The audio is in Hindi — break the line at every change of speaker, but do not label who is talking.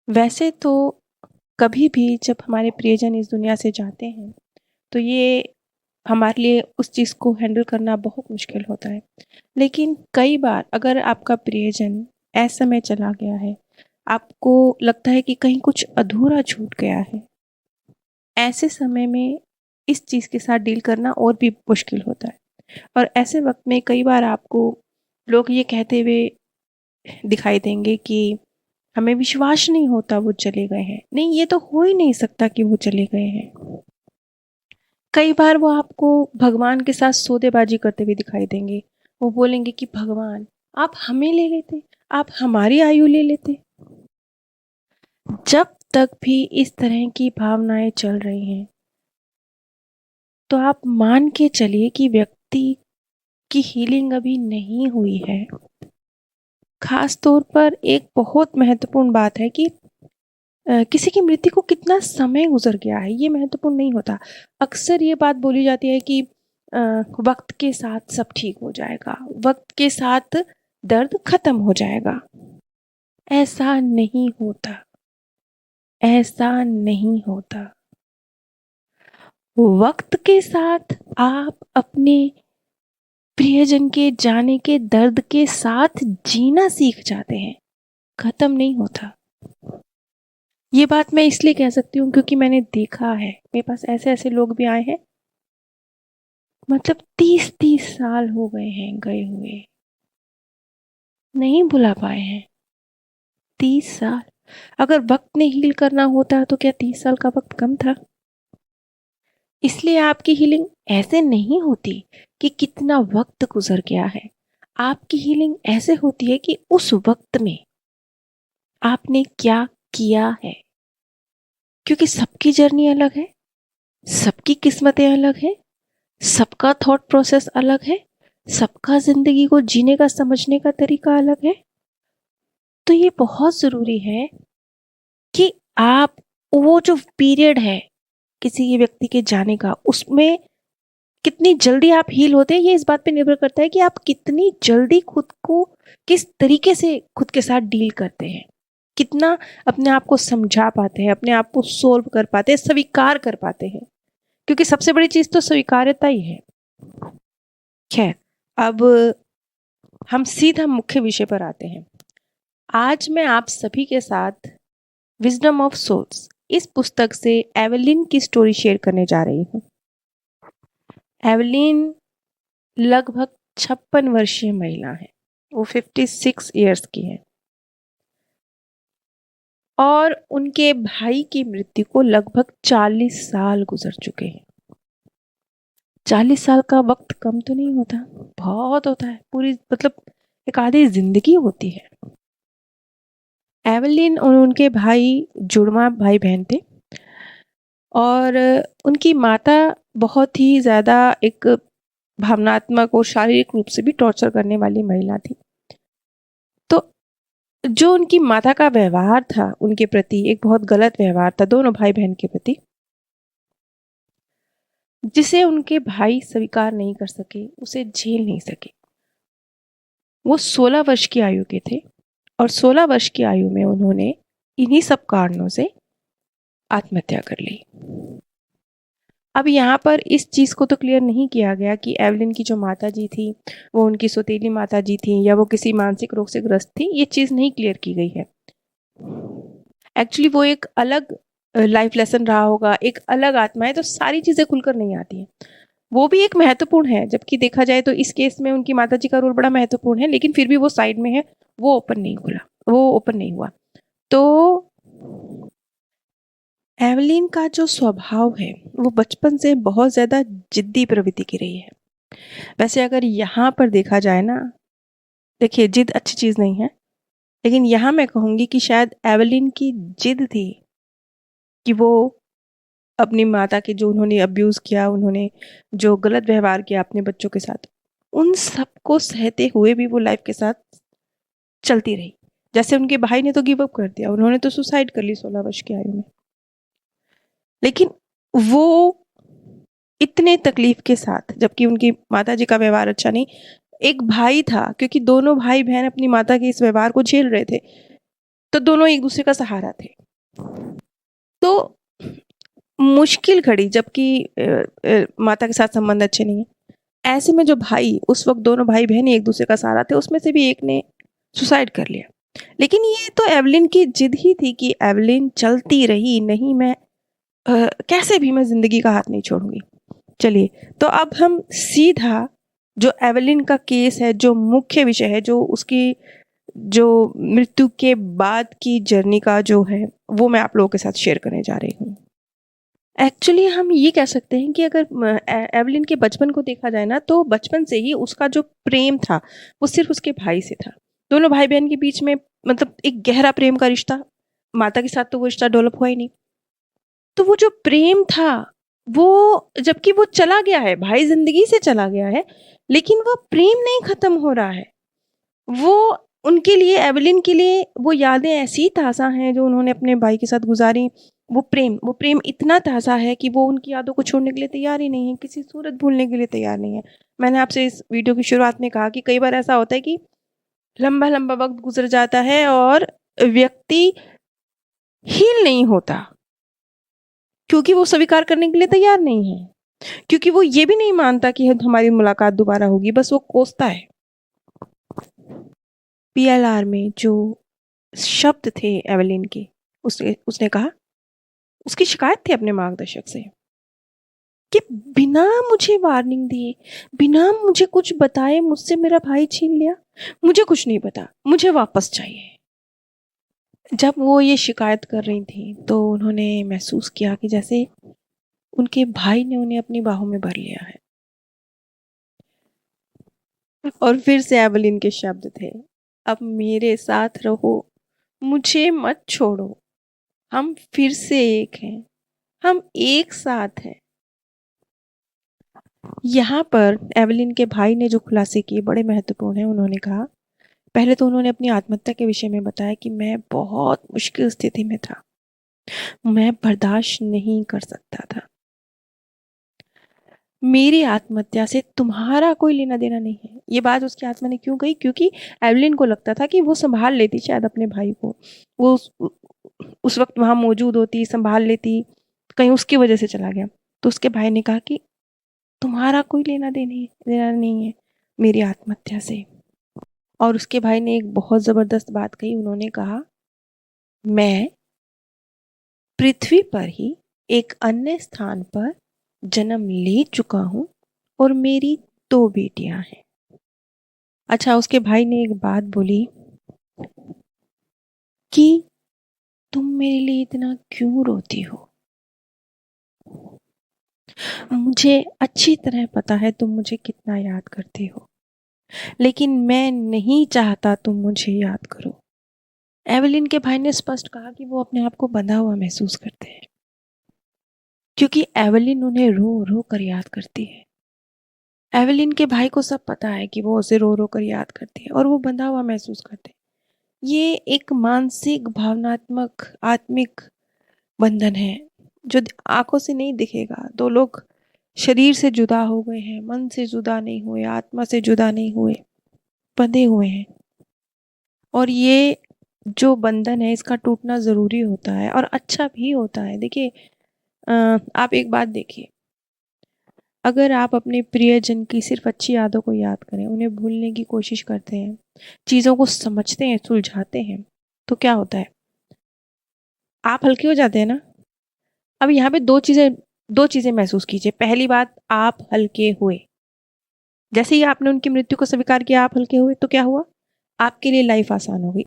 वैसे तो कभी भी जब हमारे प्रियजन इस दुनिया से जाते हैं, तो ये हमारे लिए उस चीज़ को हैंडल करना बहुत मुश्किल होता है। लेकिन कई बार अगर आपका प्रियजन असमय चला गया है, आपको लगता है कि कहीं कुछ अधूरा छूट गया है, ऐसे समय में इस चीज़ के साथ डील करना और भी मुश्किल होता है। और ऐसे वक़्त में कई बार आपको लोग ये कहते हुए दिखाई देंगे कि हमें विश्वास नहीं होता वो चले गए हैं। नहीं, ये तो हो ही नहीं सकता कि वो चले गए हैं। कई बार वो आपको भगवान के साथ सौदेबाजी करते हुए दिखाई देंगे। वो बोलेंगे कि भगवान, आप हमें ले लेते, आप हमारी आयु ले लेते। जब तक भी इस तरह की भावनाएं चल रही हैं, तो आप मान के चलिए कि व्यक्ति की हीलिंग अभी नहीं हुई है। खास तौर पर एक बहुत महत्वपूर्ण बात है कि किसी की मृत्यु को कितना समय गुजर गया है, ये महत्वपूर्ण नहीं होता। अक्सर ये बात बोली जाती है कि वक्त के साथ सब ठीक हो जाएगा, वक्त के साथ दर्द खत्म हो जाएगा। ऐसा नहीं होता, ऐसा नहीं होता। वक्त के साथ आप अपने प्रियजन के जाने के दर्द के साथ जीना सीख जाते हैं, खत्म नहीं होता। ये बात मैं इसलिए कह सकती हूँ क्योंकि मैंने देखा है, मेरे पास ऐसे ऐसे लोग भी आए हैं, मतलब 30-30 साल हो गए हैं गए हुए, नहीं बुला पाए हैं। 30 साल। अगर वक्त ने हील करना होता तो क्या 30 साल का वक्त कम था? इसलिए आपकी हीलिंग ऐसे नहीं होती कि कितना वक्त गुजर गया है। आपकी हीलिंग ऐसे होती है कि उस वक्त में आपने क्या किया है। क्योंकि सबकी जर्नी अलग है, सबकी किस्मतें अलग हैं, सबका थॉट प्रोसेस अलग है, सबका जिंदगी को जीने का समझने का तरीका अलग है। तो ये बहुत जरूरी है कि आप वो जो पीरियड है किसी के व्यक्ति के जाने का, उसमें कितनी जल्दी आप हील होते हैं, ये इस बात पे निर्भर करता है कि आप कितनी जल्दी खुद को किस तरीके से खुद के साथ डील करते हैं, कितना अपने आप को समझा पाते हैं, अपने आप को सोल्व कर पाते हैं, स्वीकार कर पाते हैं। क्योंकि सबसे बड़ी चीज तो स्वीकार्यता ही है। खैर, अब हम सीधा मुख्य विषय पर आते हैं। आज मैं आप सभी के साथ विजडम ऑफ सोल्स इस पुस्तक से एवेलिन की स्टोरी शेयर करने जा रही हूँ। एवेलिन लगभग 56 वर्षीय महिला है, वो 56 इयर्स की है और उनके भाई की मृत्यु को लगभग 40 साल गुजर चुके हैं। 40 साल का वक्त कम तो नहीं होता, बहुत होता है, पूरी मतलब एक आधी जिंदगी होती है। एवेलिन और उनके भाई जुड़वा भाई बहन थे और उनकी माता बहुत ही ज़्यादा एक भावनात्मक और शारीरिक रूप से भी टॉर्चर करने वाली महिला थी। तो जो उनकी माता का व्यवहार था उनके प्रति, एक बहुत गलत व्यवहार था दोनों भाई बहन के प्रति, जिसे उनके भाई स्वीकार नहीं कर सके, उसे झेल नहीं सके। वो 16 वर्ष की आयु के थे और 16 वर्ष की आयु में उन्होंने इन्हीं सब कारणों से आत्महत्या कर ली। अब यहाँ पर इस चीज़ को तो क्लियर नहीं किया गया कि एवेलिन की जो माता जी थी वो उनकी सौतेली माता जी थी या वो किसी मानसिक रोग से ग्रस्त थी, ये चीज़ नहीं क्लियर की गई है। एक्चुअली वो एक अलग लाइफ लेसन रहा होगा, एक अलग आत्मा है, तो सारी चीज़ें खुलकर नहीं आती हैं। वो भी एक महत्वपूर्ण है, जबकि देखा जाए तो इस केस में उनकी माता जी का रोल बड़ा महत्वपूर्ण है, लेकिन फिर भी वो साइड में है, वो ओपन नहीं खुला, वो ओपन नहीं हुआ। तो एवेलिन का जो स्वभाव है वो बचपन से बहुत ज़्यादा जिद्दी प्रवृत्ति की रही है। वैसे अगर यहाँ पर देखा जाए ना, देखिए जिद अच्छी चीज़ नहीं है, लेकिन यहाँ मैं कहूँगी कि शायद एवेलिन की जिद थी कि वो अपनी माता के जो उन्होंने अब्यूज़ किया, उन्होंने जो गलत व्यवहार किया अपने बच्चों के साथ, उन सबको सहते हुए भी वो लाइफ के साथ चलती रही। जैसे उनके भाई ने तो गिव अप कर दिया, उन्होंने तो सुसाइड कर ली 16 वर्ष की आयु में, लेकिन वो इतने तकलीफ के साथ, जबकि उनकी माता जी का व्यवहार अच्छा नहीं, एक भाई था, क्योंकि दोनों भाई बहन अपनी माता के इस व्यवहार को झेल रहे थे, तो दोनों एक दूसरे का सहारा थे। तो मुश्किल घड़ी, जबकि माता के साथ संबंध अच्छे नहीं है, ऐसे में जो भाई, उस वक्त दोनों भाई बहन एक दूसरे का सहारा थे, उसमें से भी एक ने सुसाइड कर लिया। लेकिन ये तो एवलिन की जिद ही थी कि एवलिन चलती रही, नहीं मैं कैसे भी मैं जिंदगी का हाथ नहीं छोड़ूंगी। चलिए, तो अब हम सीधा जो एवलिन का केस है, जो मुख्य विषय है, जो उसकी जो मृत्यु के बाद की जर्नी का जो है, वो मैं आप लोगों के साथ शेयर करने जा रही हूँ। एक्चुअली हम ये कह सकते हैं कि अगर एवलिन के बचपन को देखा जाए ना, तो बचपन से ही उसका जो प्रेम था वो सिर्फ उसके भाई से था। दोनों भाई बहन के बीच में मतलब एक गहरा प्रेम का रिश्ता, माता के साथ तो वो रिश्ता डेवलप हुआ ही नहीं। तो वो जो प्रेम था, वो जबकि वो चला गया है, भाई जिंदगी से चला गया है, लेकिन वो प्रेम नहीं खत्म हो रहा है। वो उनके लिए, एवलिन के लिए वो यादें ऐसी ताज़ा हैं जो उन्होंने अपने भाई के साथ गुजारी। वो प्रेम इतना ताज़ा है कि वो उनकी यादों को छोड़ने के लिए तैयार ही नहीं है, किसी सूरत भूलने के लिए तैयार नहीं है। मैंने आपसे इस वीडियो की शुरुआत में कहा कि कई बार ऐसा होता है कि लंबा लंबा वक्त गुजर जाता है और व्यक्ति हील नहीं होता, क्योंकि वो स्वीकार करने के लिए तैयार नहीं है, क्योंकि वो ये भी नहीं मानता कि हमारी मुलाकात दोबारा होगी, बस वो कोसता है। पीएलआर में जो शब्द थे एवलिन के, उसने कहा, उसकी शिकायत थी अपने मार्गदर्शक से कि बिना मुझे वार्निंग दिए, बिना मुझे कुछ बताए मुझसे मेरा भाई छीन लिया, मुझे कुछ नहीं पता, मुझे वापस चाहिए। जब वो ये शिकायत कर रही थी तो उन्होंने महसूस किया कि जैसे उनके भाई ने उन्हें अपनी बाहों में भर लिया है। और फिर से एवलिन के शब्द थे, अब मेरे साथ रहो, मुझे मत छोड़ो, हम फिर से एक हैं, हम एक साथ हैं। यहाँ पर एवलिन के भाई ने जो खुलासे किए बड़े महत्वपूर्ण हैं। उन्होंने कहा, पहले तो उन्होंने अपनी आत्महत्या के विषय में बताया कि मैं बहुत मुश्किल स्थिति में था, मैं बर्दाश्त नहीं कर सकता था, मेरी आत्महत्या से तुम्हारा कोई लेना देना नहीं है। ये बात उसकी आत्मा ने क्यों कही? क्योंकि एवलिन को लगता था कि वो संभाल लेती शायद अपने भाई को, वो उस वक्त वहां मौजूद होती, संभाल लेती, कहीं उसकी वजह से चला गया। तो उसके भाई ने कहा कि तुम्हारा कोई देना नहीं है मेरी आत्महत्या से। और उसके भाई ने एक बहुत जबरदस्त बात कही। उन्होंने कहा, मैं पृथ्वी पर ही एक अन्य स्थान पर जन्म ले चुका हूं और मेरी 2 बेटियां हैं। अच्छा, उसके भाई ने एक बात बोली कि तुम मेरे लिए इतना क्यों रोती हो? मुझे अच्छी तरह पता है तुम मुझे कितना याद करती हो, लेकिन मैं नहीं चाहता तुम मुझे याद करो। एवलिन के भाई ने स्पष्ट कहा कि वो अपने आप को बंधा हुआ महसूस करते हैं, क्योंकि एवलिन उन्हें रो रो कर याद करती है। एवलिन के भाई को सब पता है कि वो उसे रो रो कर याद करती है और वो बंधा हुआ महसूस करते हैं। ये एक मानसिक, भावनात्मक, आत्मिक बंधन है जो आंखों से नहीं दिखेगा। 2 लोग शरीर से जुदा हो गए हैं, मन से जुदा नहीं हुए, आत्मा से जुदा नहीं हुए, बंधे हुए हैं। और ये जो बंधन है, इसका टूटना ज़रूरी होता है और अच्छा भी होता है। देखिए, आप एक बात देखिए, अगर आप अपने प्रियजन की सिर्फ अच्छी यादों को याद करें, उन्हें भूलने की कोशिश करते हैं, चीज़ों को समझते हैं, सुलझाते हैं, तो क्या होता है? आप हल्के हो जाते हैं ना। अब यहाँ पे 2 चीज़ें महसूस कीजिए। पहली बात, आप हल्के हुए। जैसे ही आपने उनकी मृत्यु को स्वीकार किया, आप हल्के हुए, तो क्या हुआ? आपके लिए लाइफ आसान हो गई।